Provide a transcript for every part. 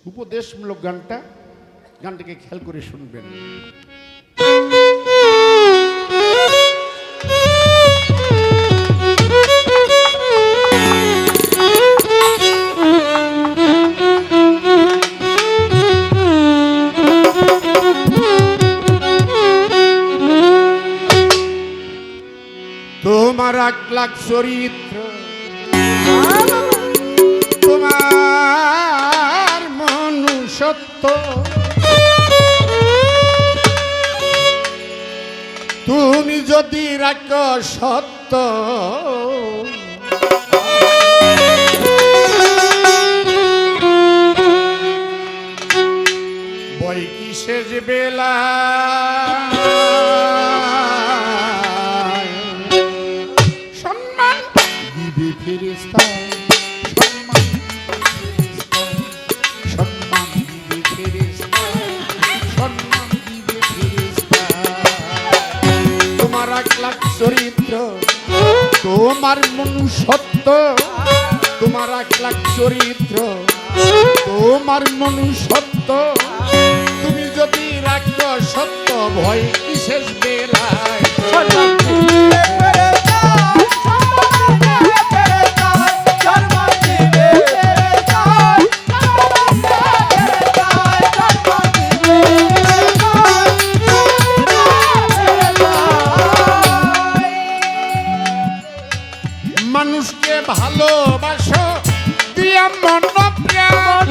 উপদেশমূলক গানটাকে খেয়াল করে শুনবেন। তোমার আকলাক চরিত্র, তোমার মনুষ্যত্ব, তুমি যদি রাখো সত্য, বই কিসের বেলা ফেরেশতা, সম্মান দিবে ফেরেশতা, সম্মান দিবে ফেরেশতা। তোমার আকলাক চরিত্র, তোমার মনুষ্যত্ব, তোমার আকলাক চরিত্র, তোমার মনুষ্যত্ব, তুমি যদি রাখো সত্য, ভয় কিসের বেলায় মানুষকে ভালোবাসো দিয়া মন প্রাণ,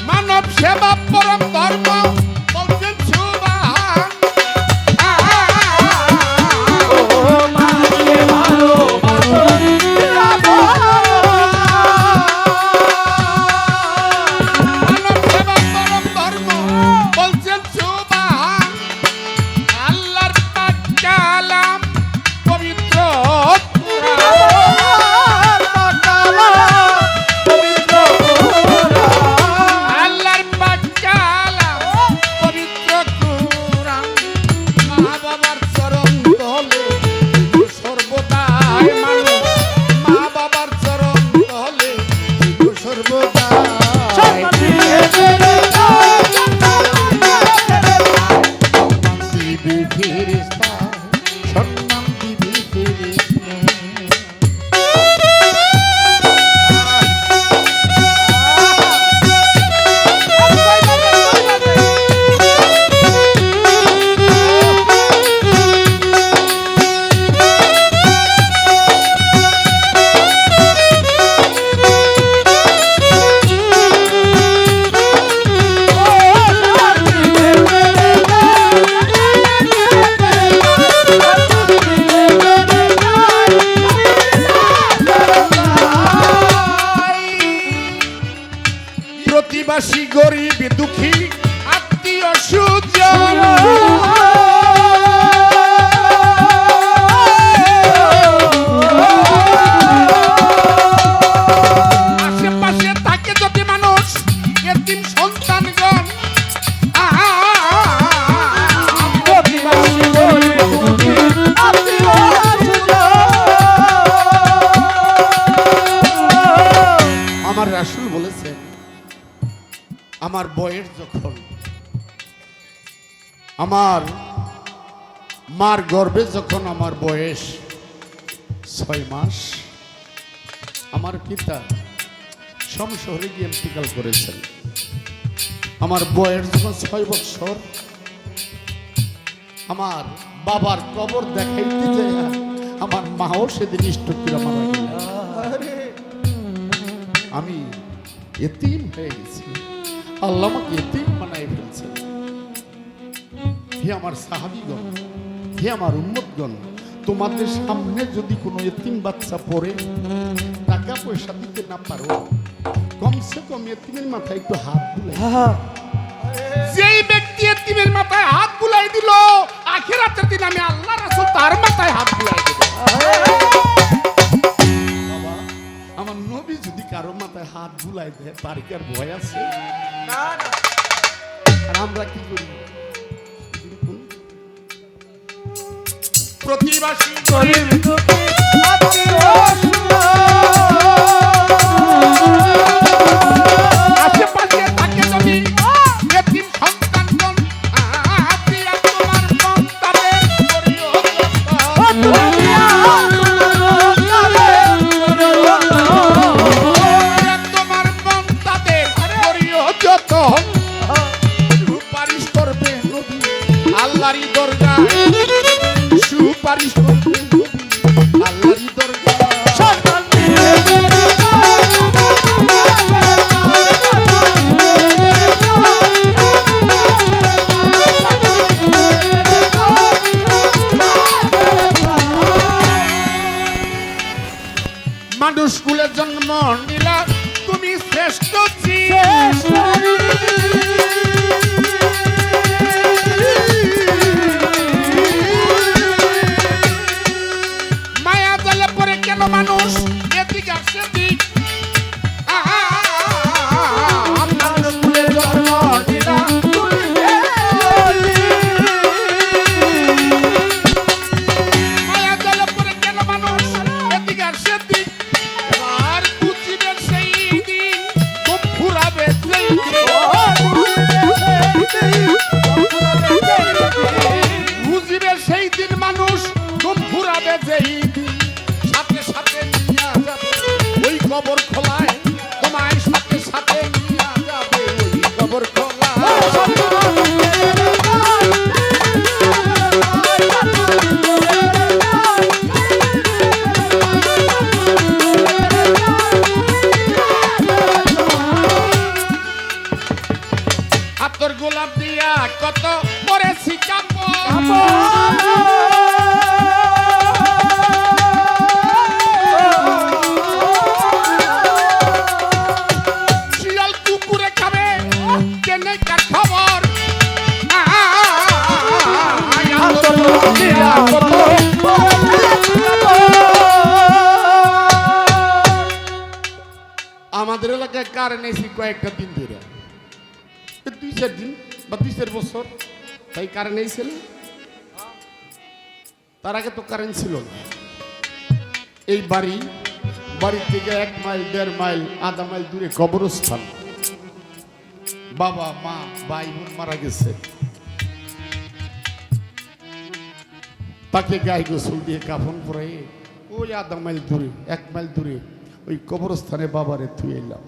মানব সেবা পরম ধর্ম বলছেন সুবহান। প্রতিবাসী গরিব দুঃখী আত্মীয় সুজন, আশেপাশে থাকে যদি মানুষ এতিম সন্তানগণ, আমার রাসূল বলেছেন, আমার বয়স যখন, আমার মার গর্ভে যখন আমার বয়স 6 মাস, আমার পিতা শমশহরে গিয়ে ইন্তেকাল করেছেন। আমার বয়স যখন 6 বছর, আমার বাবার কবর দেখাইতে যায় আমার মাও সেদিন স্ট্রোকে মারা গেল। আমি এতিম হয়ে গেছি, আল্লাহ আমাকে এতিম বানাই ফেলছে। হে আমার সাহাবীগণ, হে আমার উম্মতগণ, তোমাদের সামনে যদি কোনো এতিম বাচ্চা পড়ে টাকা পয়সা দিতে না পারো, কমসে কম এতিমের মাথায় একটু হাত বুলাই। যেই ব্যক্তি এতিমের মাথায় হাত বুলাই দিল, আখিরাতের দিন আমি আল্লাহ রাসূল তার মাথায় হাত বুলাই দেব। বাবা, আমার নবী যদি কারো মাথায় হাত বুলাই দেয়, তার কি আর ভয় আছে? আর আমরা কি করি? প্রতিবাসী গরিব দুঃখী আশেপাশে থাকে যদি এতিম সন্তানগণ, দিয়া তোমার মন তাদের করিও যতন। দিয়া তোমার মন তাদের করিও যতন। সুপারিশ করবে নবী আল্লাহরই দরগায়, সুপারিশ করবে নবী আল্লাহরই দরগায়। মানুষ কুলে জন্ম নিলা তুমি শ্রেষ্ঠ মায়া জালে পরে কেন মানুষ এদিক আর সেদিক। মানুষ কুলে জন্ম নিলা মায়া জালে পরে কেন মানুষ এদিক আর সেদিক। এবার বুঝিবে সেই দিন খুব ফুরাবে সেই দিন। বুঝিবে সেই দিন মানুষ খুব ফুরাবে যেই দিন। সাথে সাথে নিয়ে যাবে ওই কবর খোলায়, তোমায় সাথে সাথে নিয়ে যাবে ওই কবর খোলায়। আতর গোলাপ দিয়া কত পরেছি শিয়াল কুকুরে খাবে কেনে কার খবর। আতর গোলাপ দিয়া কত আমাদের এলাকায় কারেন্ট এসি কয়েকটা দিন ধরে, 2-4 দিন বা 2-4 বছর তাই কারেন্ট এসেছিল। তার আগে তো কারেন্ট ছিল না। এই বাড়ি থেকে 1 মাইল 1.5 মাইল আধা মাইল দূরে কবরস্থান। বাবা মা ভাই বোন মারা গেছে, তাকে গায়ে গোসল দিয়ে কাফন পরাই ওই আধা মাইল দূরে 1 মাইল দূরে ওই কবরস্থানে বাবারে থুয়ে এলাম,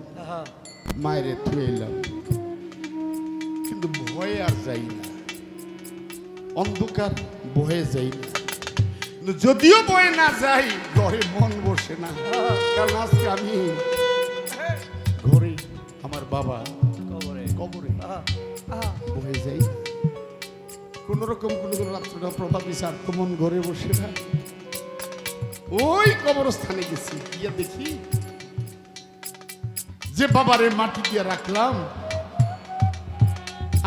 মায়েরে থুয়ে এলাম। কিন্তু ভয়ে আর যাই না, অন্ধকার ভয়ে যাই না। কিন্তু যদিও ভয়ে না যাই ঘরে মন বসে না, কারণ আজকে আমি ঘরে আমার বাবা কবরে ভয়ে যাই। কোন রকম কোন রাত্রটা প্রভাব দিছে, আর তো মন ঘরে বসে না। ওই কবরস্থানে গেছি, গিয়ে দেখি যে বাবারে মাটি দিয়ে রাখলাম,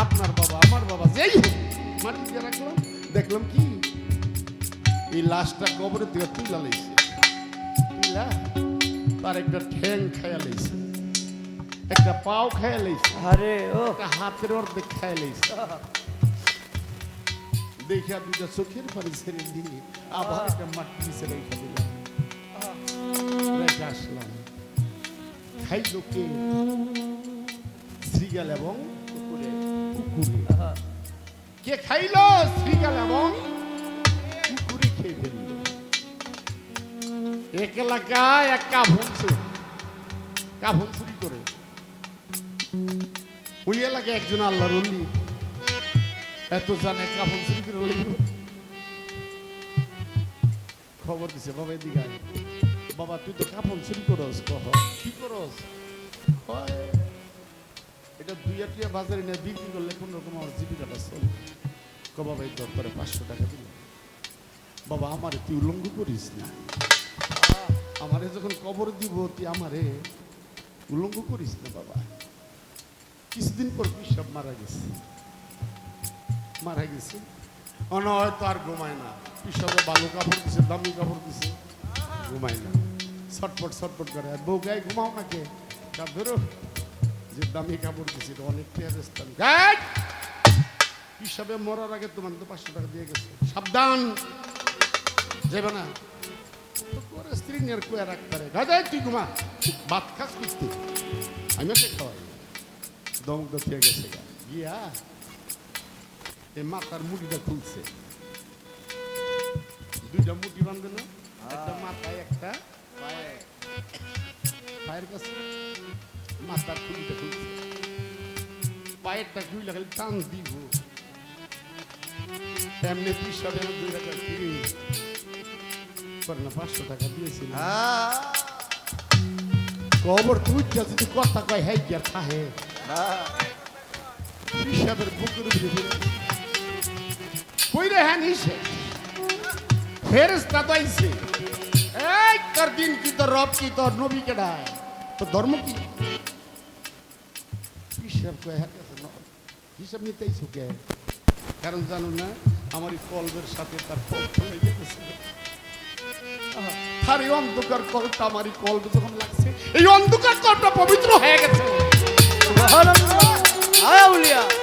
আপনার বাবা আমার বাবা যেই হোক, মাটি দিয়ে রাখলাম, দেখলাম কি এই লাশটা কবরে দিয়ে তুলা লাইছে, তুলা তার একটা ঠ্যাং খায়া লাইছে, একটা পাও খায়া লাইছে, আরে ও একটা হাতের অর্ধেক খায়া লাইছে। দেখে দুইটা চোখের পানি ছেড়ে দিয়ে আবার একটা মাটি নিচে রেখে দিলাম, রেখে আসলাম। খাইল কে? শ্রীগাল এবং কুকুরে। কে খাইল? শ্রীগাল এবং কুকুরে খেয়ে ফেলল। এক এলাকায় এক কাফন চুরি করে, ওই এলাকায় একজন আল্লাহর ওলি এত জানে কাফন চুরি করে লইল। খবর দিছে, বাবা এদিকে আয়। বাবা তুই তো কাফন চুরি করস, কহ কি করস? এটা 2 বাজারে নিয়ে বিক্রি করলে কোন রকম আমার জীবিকাটা চলবে। বাবা এই দরকারে 500 টাকা দিল। বাবা আমারে তুই উলঙ্গ করিস না, আমারে যখন কবর দিব তুই আমারে উলঙ্গ করিস না বাবা। কিছুদিন পর পিসাব মারা গেছে, হয়তো আর ঘুমায় না। পিসাবে ভালো কাপড় দিছে, দামি কাপড় দিছে, ঘুমায় না, ছটপট করে। আর বউ গায়ে ঘুমাও না কে? ধরো যে দামি কাপড় দিছে অনেক টেস্তান। পিসাবে মরার আগে তোমার তো 500 টাকা দিয়ে গেছে, সাবধান যাবে না তো করে স্ত্রী নিয়ে কুয়া রাখতে গাজায় তুই ঘুমা ভাত খাস কুস্তি আমি ওকে খাওয়াই দমক দিয়ে গেছে গিয়া এই মাথার মুড়িটা খুলছে দুইটা মুঠি বাঁধে না একটা মাথায় একটা পায়ের কাছে মাথার খুলিটা খুলছে পায়েরটা খুলে খালি টান দিব এমনি 30 টাকা 2 টাকা কিনে করে না 500 টাকা দিয়েছিল কবর তুই যদি কথা কয় হ্যাঁ কি আর খাহে হিসাবের বুকের উপরে কই রে হ্যাঁ নিছে ফেরেশতা তো আইছে এই তোর দিন কি তোর রব কি তোর নবী কেডা তোর ধর্ম কি হিসাব কয় হ্যাঁ হিসাব নিতেই সুখে কারণ জানো না আমার এই কলবের সাথে তার কল্প হয়ে গেছে আর এই অন্ধকার কলটা আমার এই কলবে যখন লাগছে এই অন্ধকার কলটা পবিত্র হয়ে গেছে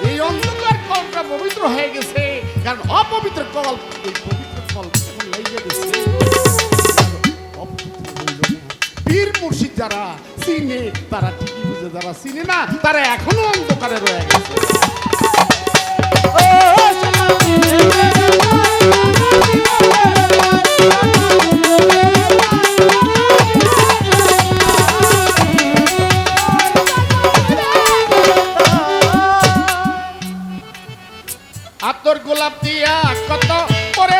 এই অন্ধকার কলটা পবিত্র হয়ে গেছে কারণ অপবিত্র কল এই পবিত্র কল যখন লেগে গেছে পীর মুর্শিদ যারা চিনে তারা ঠিকই বুঝে, যারা চিনে না তারা এখনো অন্ধকারে রয়ে গেছে। আতর গোলাপ দিয়া কত পরে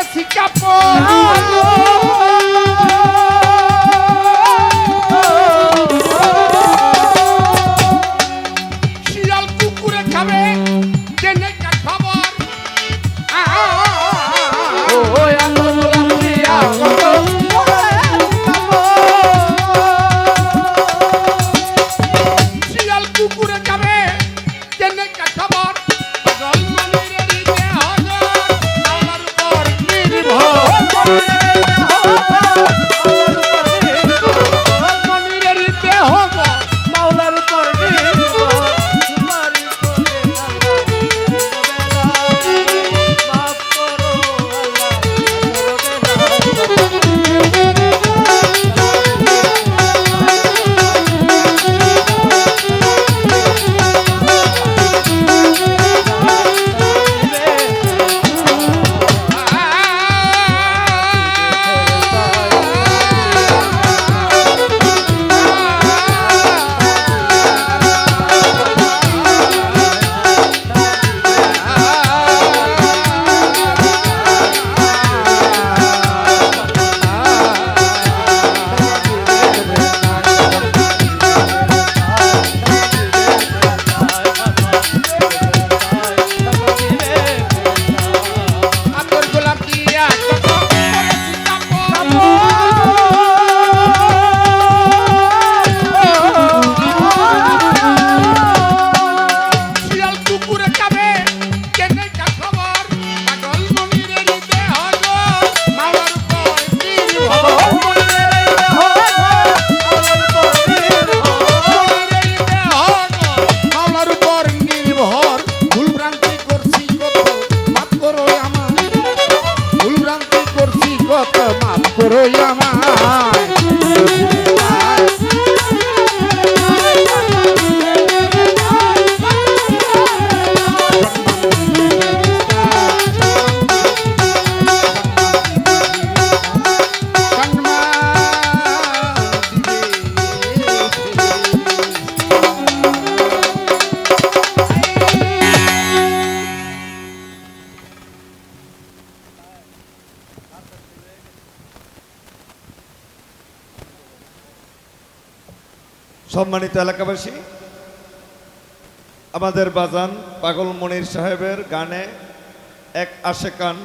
শিয়াল কুকুরে খাবে জেনে খবর শিয়াল কুকুরে খাবে জেনে খবর সম্মানিত এলাকাবাসী, আমাদের বাজান পাগল মনির সাহেবের গানে এক আশেকান